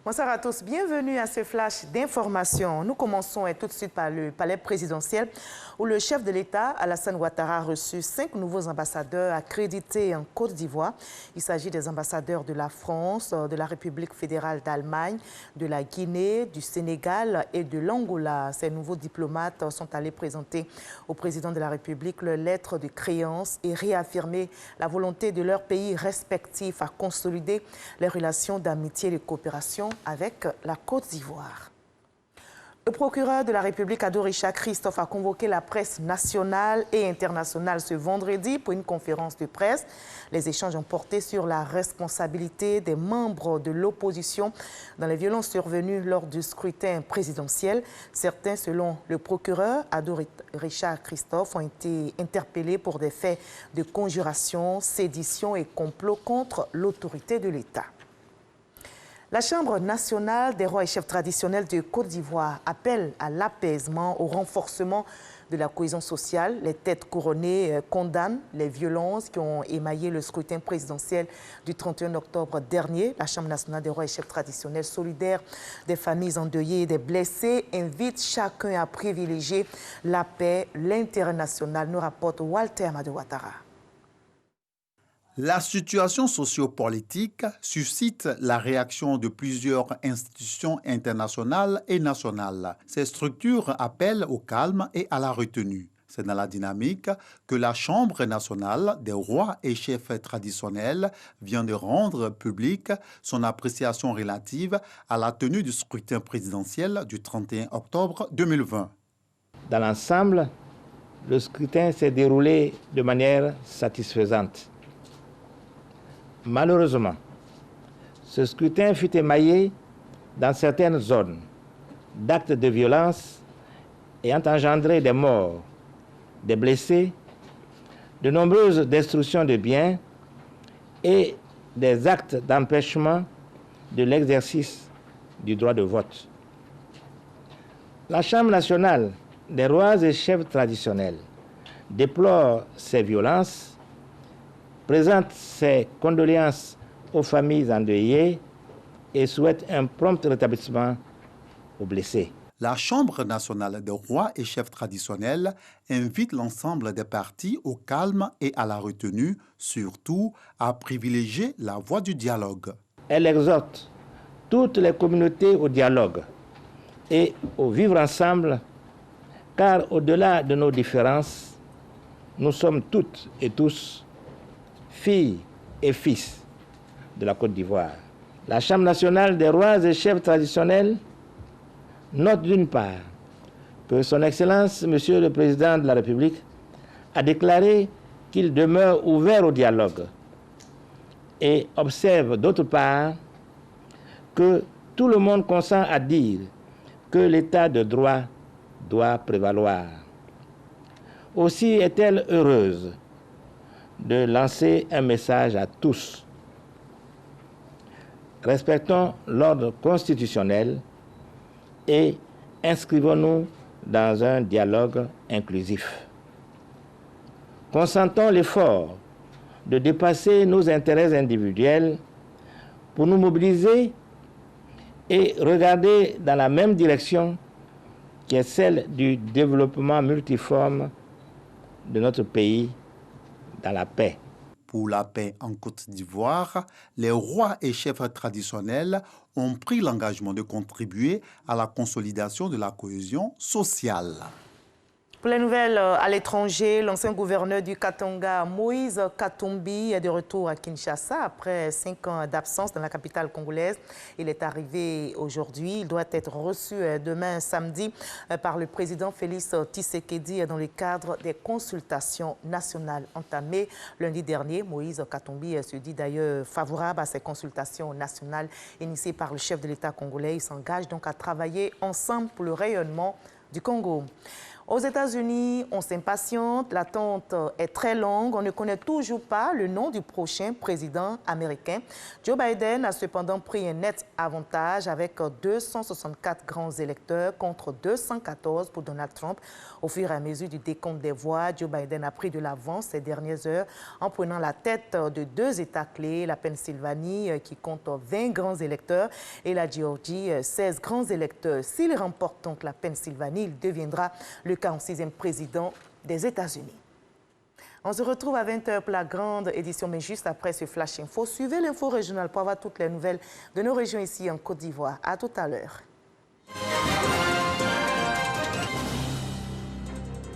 Bonsoir à tous, bienvenue à ce flash d'information. Nous commençons tout de suite par le palais présidentiel où le chef de l'État, Alassane Ouattara, a reçu 5 nouveaux ambassadeurs accrédités en Côte d'Ivoire. Il s'agit des ambassadeurs de la France, de la République fédérale d'Allemagne, de la Guinée, du Sénégal et de l'Angola. Ces nouveaux diplomates sont allés présenter au président de la République leur lettre de créance et réaffirmer la volonté de leurs pays respectifs à consolider les relations d'amitié et de coopération avec la Côte d'Ivoire. Le procureur de la République, Ado Richard Christophe, a convoqué la presse nationale et internationale ce vendredi pour une conférence de presse. Les échanges ont porté sur la responsabilité des membres de l'opposition dans les violences survenues lors du scrutin présidentiel. Certains, selon le procureur, Ado Richard Christophe, ont été interpellés pour des faits de conjuration, sédition et complot contre l'autorité de l'État. La Chambre nationale des rois et chefs traditionnels de Côte d'Ivoire appelle à l'apaisement, au renforcement de la cohésion sociale. Les têtes couronnées condamnent les violences qui ont émaillé le scrutin présidentiel du 31 octobre dernier. La Chambre nationale des rois et chefs traditionnels solidaires des familles endeuillées et des blessés invite chacun à privilégier la paix, l'international, nous rapporte Walter Amadou Ouattara. La situation sociopolitique suscite la réaction de plusieurs institutions internationales et nationales. Ces structures appellent au calme et à la retenue. C'est dans la dynamique que la Chambre nationale des rois et chefs traditionnels vient de rendre publique son appréciation relative à la tenue du scrutin présidentiel du 31 octobre 2020. Dans l'ensemble, le scrutin s'est déroulé de manière satisfaisante. Malheureusement, ce scrutin fut émaillé dans certaines zones d'actes de violence ayant engendré des morts, des blessés, de nombreuses destructions de biens et des actes d'empêchement de l'exercice du droit de vote. La Chambre nationale des rois et chefs traditionnels déplore ces violences, présente ses condoléances aux familles endeuillées et souhaite un prompt rétablissement aux blessés. La Chambre nationale des rois et chefs traditionnels invite l'ensemble des partis au calme et à la retenue, surtout à privilégier la voie du dialogue. Elle exhorte toutes les communautés au dialogue et au vivre ensemble, car au-delà de nos différences, nous sommes toutes et tous filles et fils de la Côte d'Ivoire. La Chambre nationale des rois et chefs traditionnels note d'une part que son Excellence, Monsieur le Président de la République, a déclaré qu'il demeure ouvert au dialogue et observe d'autre part que tout le monde consent à dire que l'état de droit doit prévaloir. Aussi est-elle heureuse de lancer un message à tous. Respectons l'ordre constitutionnel et inscrivons-nous dans un dialogue inclusif. Consentons l'effort de dépasser nos intérêts individuels pour nous mobiliser et regarder dans la même direction qui est celle du développement multiforme de notre pays dans la paix. Pour la paix en Côte d'Ivoire, les rois et chefs traditionnels ont pris l'engagement de contribuer à la consolidation de la cohésion sociale. Pour les nouvelles à l'étranger, l'ancien gouverneur du Katanga, Moïse Katumbi, est de retour à Kinshasa après 5 ans d'absence dans la capitale congolaise. Il est arrivé aujourd'hui. Il doit être reçu demain samedi par le président Félix Tshisekedi dans le cadre des consultations nationales entamées lundi dernier. Moïse Katumbi se dit d'ailleurs favorable à ces consultations nationales initiées par le chef de l'État congolais. Il s'engage donc à travailler ensemble pour le rayonnement du Congo. Aux États-Unis, on s'impatiente, l'attente est très longue, on ne connaît toujours pas le nom du prochain président américain. Joe Biden a cependant pris un net avantage avec 264 grands électeurs contre 214 pour Donald Trump. Au fur et à mesure du décompte des voix, Joe Biden a pris de l'avance ces dernières heures en prenant la tête de 2 États clés, la Pennsylvanie qui compte 20 grands électeurs et la Géorgie 16 grands électeurs. S'il remporte donc la Pennsylvanie, il deviendra le 46e président des États-Unis. On se retrouve à 20h pour la grande édition, mais juste après ce Flash Info. Suivez l'info régionale pour avoir toutes les nouvelles de nos régions ici en Côte d'Ivoire. À tout à l'heure.